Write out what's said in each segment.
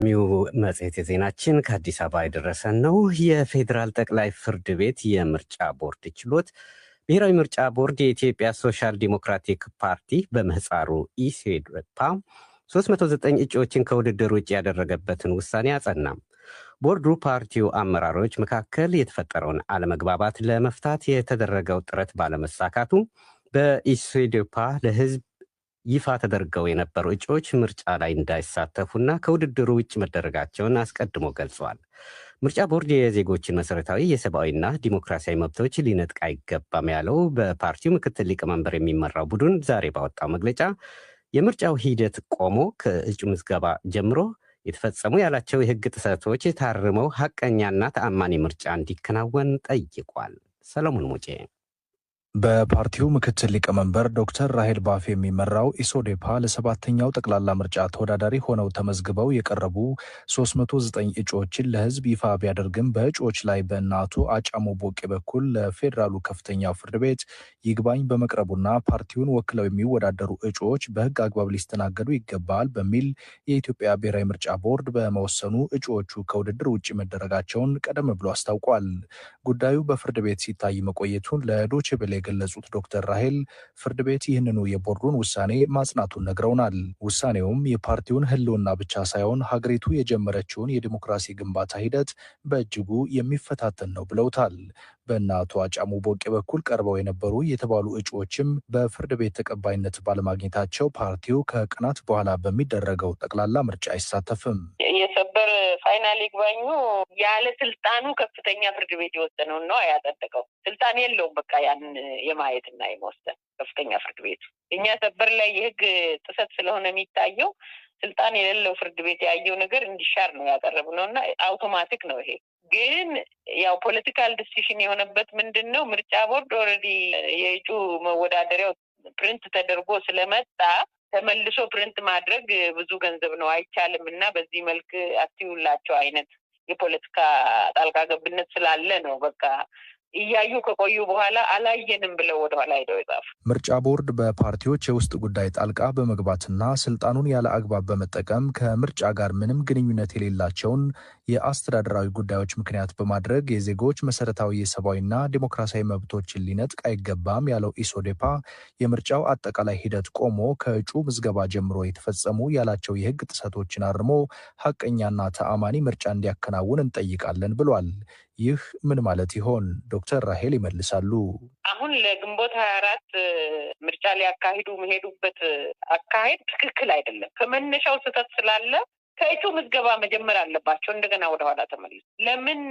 ሚው መጽሔት ዜናችን ከአዲስ አበባ የደረሰን ነው። የፌዴራል ጠቅላይ ፍርድ ቤት የምርጫ ቦርድ ችሎት ብሔራዊ ምርጫ ቦርድ የኢትዮጵያ ሶሻል ዲሞክራቲክ ፓርቲ በምህፃሩ ኢሶዴፓ 309 እጩዎችን ከውድድር ውጭ ያደረገበትን ውሳኔ አጸናም። ቦርዱ ፓርቲው አመራሮች መካከል የተፈጠረውን አለመግባባት ለመፍታት የተደረገው ጥረት ባለመሳካቱ በኢሶዴፓ ለህዝብ ይፋ ተደርገው የነበሩ እጩዎች ምርጫ ላይ እንዳይሳተፉና ከውድድሩ ውጭ መደረጋቸውን አስቀድሞ ገልጿል። ምርጫ ቦርድ የዜጎችን መሰረታዊ የሰብአዊና ዲሞክራሲያዊ መብቶች ሊነጥቅ አይገባም ያለው በፓርቲው ምክትል ሊቀመንበር የሚመራው ቡድን ዛሬ ባወጣው መግለጫ የምርጫው ሂደት ቆሞ ከእጩ ምዝገባ ጀምሮ የተፈጸሙ ያላቸው የህግ ጥሰቶች ታርመው ሐቀኛና ተአማኒ ምርጫ እንዲከናወን ጠይቋል። ሰለሞን ሙጬ በፓርቲው ምክትል ሊቀመንበር ዶክተር ራሄል ባፌ የሚመራው ኢሶዴፓ ለሰባተኛው ጠቅላላ ምርጫ ተወዳዳሪ ሆነው ተመዝግበው የቀረቡ 309 እጩዎችን ለህዝብ ይፋ ቢያደርግም በእጩዎች ላይ በእነ አቶ አጫሞ ቦቄ በኩል ለፌዴራሉ ከፍተኛው ፍርድ ቤት ይግባኝ በመቅረቡና ፓርቲውን ወክለው የሚወዳደሩ እጩዎች በህግ አግባብ ሊስተናገዱ ይገባል በሚል የኢትዮጵያ ብሔራዊ ምርጫ ቦርድ በመወሰኑ እጩዎቹ ከውድድር ውጭ መደረጋቸውን ቀደም ብሎ አስታውቋል። ጉዳዩ በፍርድ ቤት ሲታይ መቆየቱን ለዶቼ ቬለ የገለጹት ዶክተር ራሄል ፍርድ ቤት ይህንኑ የቦርዱን ውሳኔ ማጽናቱን ነግረውናል። ውሳኔውም የፓርቲውን ህልውና ብቻ ሳይሆን ሀገሪቱ የጀመረችውን የዲሞክራሲ ግንባታ ሂደት በእጅጉ የሚፈታተን ነው ብለውታል። በእነ አቶ አጫሙ ቦቄ በኩል ቀርበው የነበሩ የተባሉ እጩዎችም በፍርድ ቤት ተቀባይነት ባለማግኘታቸው ፓርቲው ከቀናት በኋላ በሚደረገው ጠቅላላ ምርጫ አይሳተፍም። የሰበር ፋይናል ይግባኙ ያለ ስልጣኑ ከፍተኛ ፍርድ ቤት የወሰነውን ነው ያጸደቀው። ስልጣን የለውም በቃ ያን የማየትና የመወሰን ከፍተኛ ፍርድ ቤቱ። እኛ ሰበር ላይ የህግ ጥሰት ስለሆነ የሚታየው ስልጣን የሌለው ፍርድ ቤት ያየው ነገር እንዲሻር ነው ያቀረብነው እና አውቶማቲክ ነው ይሄ። ግን ያው ፖለቲካል ዲሲሽን የሆነበት ምንድነው ምርጫ ቦርድ ኦልሬዲ የእጩ መወዳደሪያው ፕሪንት ተደርጎ ስለመጣ ተመልሶ ፕሪንት ማድረግ ብዙ ገንዘብ ነው አይቻልም እና በዚህ መልክ አትዩላቸው አይነት የፖለቲካ ጣልቃ ገብነት ስላለ ነው በቃ እያዩ ከቆዩ በኋላ አላየንም ብለው ወደኋላ ሄደው ይጻፉ። ምርጫ ቦርድ በፓርቲዎች የውስጥ ጉዳይ ጣልቃ በመግባትና ስልጣኑን ያለ አግባብ በመጠቀም ከምርጫ ጋር ምንም ግንኙነት የሌላቸውን የአስተዳደራዊ ጉዳዮች ምክንያት በማድረግ የዜጎች መሰረታዊ የሰብአዊና ዲሞክራሲያዊ መብቶችን ሊነጥቅ አይገባም ያለው ኢሶዴፓ የምርጫው አጠቃላይ ሂደት ቆሞ ከእጩ ምዝገባ ጀምሮ የተፈጸሙ ያላቸው የህግ ጥሰቶችን አርሞ ሐቀኛና ተአማኒ ምርጫ እንዲያከናውን እንጠይቃለን ብሏል። ይህ ምን ማለት ይሆን? ዶክተር ራሄል ይመልሳሉ። አሁን ለግንቦት 24 ምርጫ ሊያካሂዱ መሄዱበት አካሄድ ትክክል አይደለም። ከመነሻው ስህተት ስላለ ከእጩ ምዝገባ መጀመር አለባቸው። እንደገና ወደኋላ ተመልሶ ለምን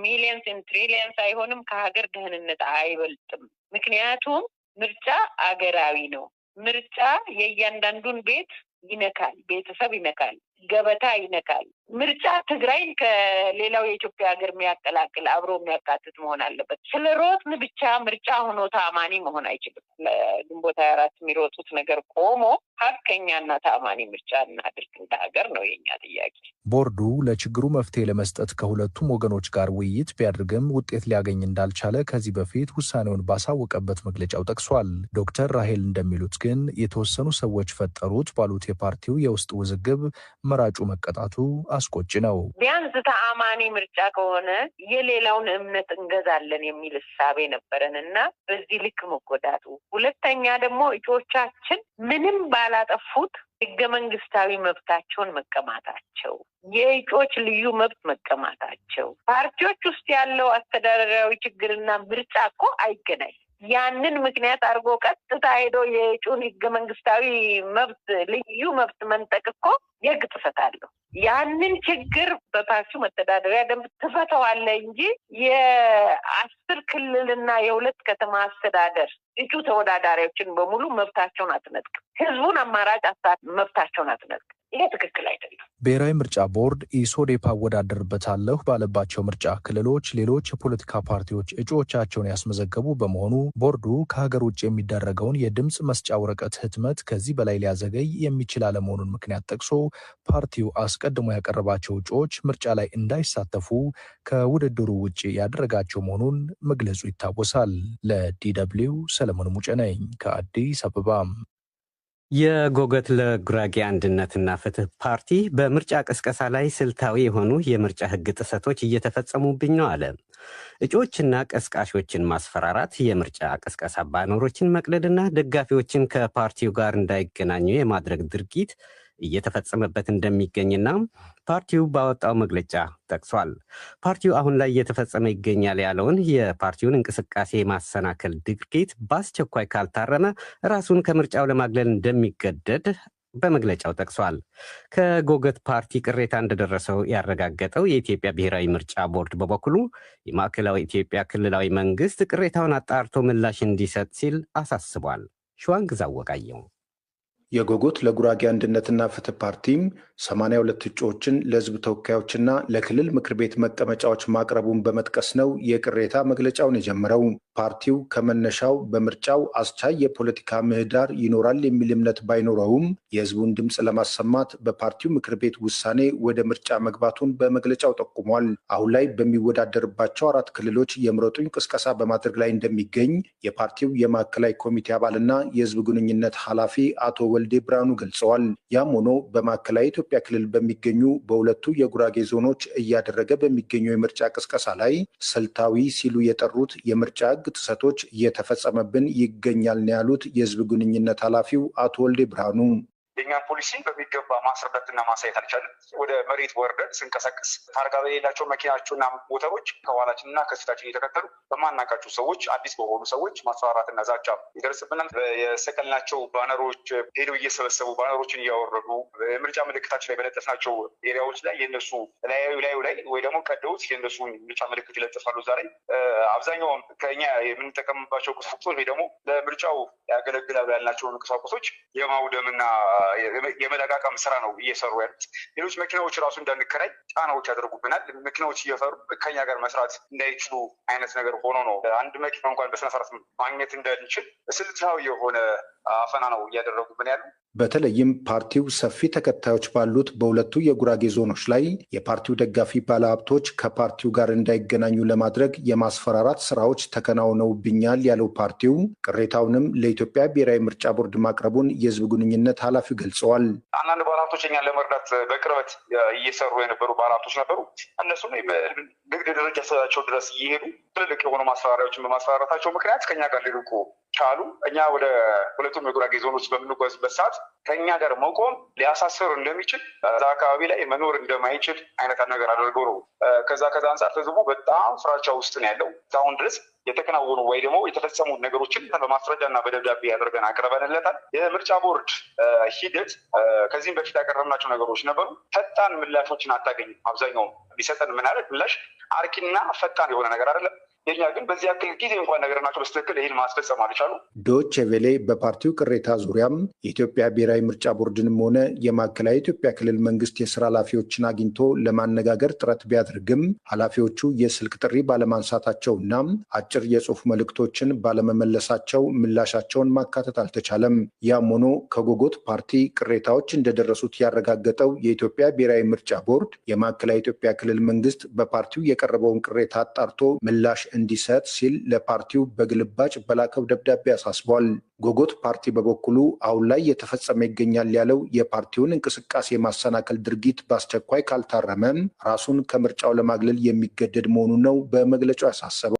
ሚሊየንስ ትሪሊየንስ አይሆንም? ከሀገር ደህንነት አይበልጥም። ምክንያቱም ምርጫ አገራዊ ነው። ምርጫ የእያንዳንዱን ቤት ይነካል፣ ቤተሰብ ይነካል፣ ገበታ ይነካል። ምርጫ ትግራይን ከሌላው የኢትዮጵያ ሀገር የሚያቀላቅል አብሮ የሚያካትት መሆን አለበት። ስለ ሮጥን ብቻ ምርጫ ሆኖ ታማኒ መሆን አይችልም። ለግንቦት 24 የሚሮጡት ነገር ቆሞ ሀቀኛና ታማኒ ምርጫ እናድርግ እንደ ሀገር ነው የኛ ጥያቄ። ቦርዱ ለችግሩ መፍትሄ ለመስጠት ከሁለቱም ወገኖች ጋር ውይይት ቢያደርግም ውጤት ሊያገኝ እንዳልቻለ ከዚህ በፊት ውሳኔውን ባሳወቀበት መግለጫው ጠቅሷል። ዶክተር ራሄል እንደሚሉት ግን የተወሰኑ ሰዎች ፈጠሩት ባሉት የፓርቲው የውስጥ ውዝግብ መራጩ መቀጣቱ አስቆጭ ነው። ቢያንስ ተአማኒ ምርጫ ከሆነ የሌላውን እምነት እንገዛለን የሚል እሳቤ ነበረን እና በዚህ ልክ መጎዳቱ። ሁለተኛ ደግሞ እጩዎቻችን ምንም ባላጠፉት ህገ መንግስታዊ መብታቸውን መቀማታቸው፣ የእጩዎች ልዩ መብት መቀማታቸው፣ ፓርቲዎች ውስጥ ያለው አስተዳደራዊ ችግርና ምርጫ እኮ አይገናኝ። ያንን ምክንያት አድርጎ ቀጥታ ሄዶ የእጩን ህገ መንግስታዊ መብት ልዩ መብት መንጠቅ እኮ የህግ ጥሰት አለው። ያንን ችግር በፓርቲው መተዳደሪያ ደንብ ትፈተዋለህ እንጂ የ10 ክልልና የ2 ከተማ አስተዳደር እጩ ተወዳዳሪዎችን በሙሉ መብታቸውን አትነጥቅም። ህዝቡን አማራጭ መብታቸውን አትነጥቅም። ይሄ ትክክል አይደለም። ብሔራዊ ምርጫ ቦርድ ኢሶዴፓ አወዳደርበታለሁ ባለባቸው ምርጫ ክልሎች ሌሎች የፖለቲካ ፓርቲዎች እጩዎቻቸውን ያስመዘገቡ በመሆኑ ቦርዱ ከሀገር ውጭ የሚደረገውን የድምፅ መስጫ ወረቀት ህትመት ከዚህ በላይ ሊያዘገይ የሚችል አለመሆኑን ምክንያት ጠቅሶ ፓርቲው አስቀድሞ ያቀረባቸው እጩዎች ምርጫ ላይ እንዳይሳተፉ ከውድድሩ ውጭ ያደረጋቸው መሆኑን መግለጹ ይታወሳል። ለዲ ደብልዩ ሰለሞን ሙጬ ነኝ ከአዲስ አበባ። የጎገት ለጉራጌ አንድነትና ፍትህ ፓርቲ በምርጫ ቅስቀሳ ላይ ስልታዊ የሆኑ የምርጫ ሕግ ጥሰቶች እየተፈጸሙብኝ ነው አለ። እጩዎችና ቀስቃሾችን ማስፈራራት፣ የምርጫ ቅስቀሳ ባነሮችን መቅደድና ደጋፊዎችን ከፓርቲው ጋር እንዳይገናኙ የማድረግ ድርጊት እየተፈጸመበት እንደሚገኝና ፓርቲው ባወጣው መግለጫ ጠቅሷል። ፓርቲው አሁን ላይ እየተፈጸመ ይገኛል ያለውን የፓርቲውን እንቅስቃሴ የማሰናከል ድርጊት በአስቸኳይ ካልታረመ ራሱን ከምርጫው ለማግለል እንደሚገደድ በመግለጫው ጠቅሷል። ከጎገት ፓርቲ ቅሬታ እንደደረሰው ያረጋገጠው የኢትዮጵያ ብሔራዊ ምርጫ ቦርድ በበኩሉ የማዕከላዊ ኢትዮጵያ ክልላዊ መንግስት ቅሬታውን አጣርቶ ምላሽ እንዲሰጥ ሲል አሳስቧል። ሸዋንግዛው ወጋየሁ። የጎጎት ለጉራጌ አንድነትና ፍትህ ፓርቲም 82 እጩዎችን ለህዝብ ተወካዮችና ለክልል ምክር ቤት መቀመጫዎች ማቅረቡን በመጥቀስ ነው የቅሬታ መግለጫውን የጀመረው። ፓርቲው ከመነሻው በምርጫው አስቻይ የፖለቲካ ምህዳር ይኖራል የሚል እምነት ባይኖረውም የህዝቡን ድምፅ ለማሰማት በፓርቲው ምክር ቤት ውሳኔ ወደ ምርጫ መግባቱን በመግለጫው ጠቁሟል። አሁን ላይ በሚወዳደርባቸው 4 ክልሎች የምረጡኝ ቅስቀሳ በማድረግ ላይ እንደሚገኝ የፓርቲው የማዕከላዊ ኮሚቴ አባልና የህዝብ ግንኙነት ኃላፊ አቶ ወልዴ ብርሃኑ ገልጸዋል። ያም ሆኖ በማዕከላዊ ኢትዮጵያ ክልል በሚገኙ በሁለቱ የጉራጌ ዞኖች እያደረገ በሚገኘው የምርጫ ቅስቀሳ ላይ ስልታዊ ሲሉ የጠሩት የምርጫ ህግ ጥሰቶች እየተፈጸመብን ይገኛል ነው ያሉት የህዝብ ግንኙነት ኃላፊው አቶ ወልዴ ብርሃኑ። የኛን ፖሊሲ በሚገባ ማስረዳትና ማሳየት አልቻለም። ወደ መሬት ወርደን ስንቀሳቀስ ታርጋ በሌላቸው መኪናቸውና ሞተሮች ከኋላችንና ከፊታችን እየተከተሉ በማናውቃቸው ሰዎች፣ አዲስ በሆኑ ሰዎች ማስፈራራትና ዛቻ ይደርስብናል። የሰቀልናቸው ባነሮች ሄደው እየሰበሰቡ ባነሮችን እያወረዱ የምርጫ ምልክታችን ላይ በለጠፍናቸው ኤሪያዎች ላይ የነሱ ላዩ ላይ ወይ ደግሞ ቀደውት የነሱ ምርጫ ምልክት ይለጥፋሉ። ዛሬ አብዛኛውም ከኛ የምንጠቀምባቸው ቁሳቁሶች ወይ ደግሞ ለምርጫው ያገለግላሉ ያልናቸውን ቁሳቁሶች የማውደምና የመለቃቀም ስራ ነው እየሰሩ ያሉት። ሌሎች መኪናዎች ራሱ እንዳንከራይ ጫናዎች ያደርጉብናል። መኪናዎች እየፈሩ ከኛ ጋር መስራት እንዳይችሉ አይነት ነገር ሆኖ ነው አንድ መኪና እንኳን በስነስርዓት ማግኘት እንዳንችል ስልታዊ የሆነ አፈና ነው እያደረጉብን ያሉ። በተለይም ፓርቲው ሰፊ ተከታዮች ባሉት በሁለቱ የጉራጌ ዞኖች ላይ የፓርቲው ደጋፊ ባለሀብቶች ከፓርቲው ጋር እንዳይገናኙ ለማድረግ የማስፈራራት ስራዎች ተከናውነውብኛል ያለው ፓርቲው ቅሬታውንም ለኢትዮጵያ ብሔራዊ ምርጫ ቦርድ ማቅረቡን የህዝብ ግንኙነት ኃላፊው ገልጸዋል። አንዳንድ ባለሀብቶች እኛን ለመርዳት በቅርበት እየሰሩ የነበሩ ባለሀብቶች ነበሩ። እነሱም ንግድ ደረጃቸው ድረስ እየሄዱ ትልልቅ የሆኑ ማስፈራሪያዎችን በማስፈራራታቸው ምክንያት ከኛ ጋር ሊርቁ ቻሉ። እኛ ወደ ሁለቱም የጉራጌ ዞኖች በምንጓዝበት ሰዓት ከኛ ጋር መቆም ሊያሳስር እንደሚችል እዛ አካባቢ ላይ መኖር እንደማይችል አይነት ነገር አድርገው ነው። ከዛ አንጻር ህዝቡ በጣም ፍራቻ ውስጥ ነው ያለው። እስካሁን ድረስ የተከናወኑ ወይ ደግሞ የተፈጸሙ ነገሮችን በማስረጃና በደብዳቤ አድርገን አቅርበንለታል። የምርጫ ቦርድ ሂደት ከዚህም በፊት ያቀረብናቸው ነገሮች ነበሩ። ፈጣን ምላሾችን አታገኝም። አብዛኛው ቢሰጠን ምናለት ምላሽ አርኪና ፈጣን የሆነ ነገር አይደለም። የኛ ግን በዚህ ያክል ጊዜ እንኳን ነገር ናቸው በስትክክል ይህን ማስፈጸም አልቻሉ። ዶቼ ቬሌ በፓርቲው ቅሬታ ዙሪያም የኢትዮጵያ ብሔራዊ ምርጫ ቦርድንም ሆነ የማዕከላዊ ኢትዮጵያ ክልል መንግስት የስራ ኃላፊዎችን አግኝቶ ለማነጋገር ጥረት ቢያደርግም ኃላፊዎቹ የስልክ ጥሪ ባለማንሳታቸውና አጭር የጽሁፍ መልእክቶችን ባለመመለሳቸው ምላሻቸውን ማካተት አልተቻለም። ያም ሆኖ ከጎጎት ፓርቲ ቅሬታዎች እንደደረሱት ያረጋገጠው የኢትዮጵያ ብሔራዊ ምርጫ ቦርድ የማዕከላዊ ኢትዮጵያ ክልል መንግስት በፓርቲው የቀረበውን ቅሬታ አጣርቶ ምላሽ እንዲሰጥ ሲል ለፓርቲው በግልባጭ በላከው ደብዳቤ አሳስቧል። ጎጎት ፓርቲ በበኩሉ አሁን ላይ የተፈጸመ ይገኛል ያለው የፓርቲውን እንቅስቃሴ የማሰናከል ድርጊት በአስቸኳይ ካልታረመ ራሱን ከምርጫው ለማግለል የሚገደድ መሆኑን ነው በመግለጫው ያሳሰበው።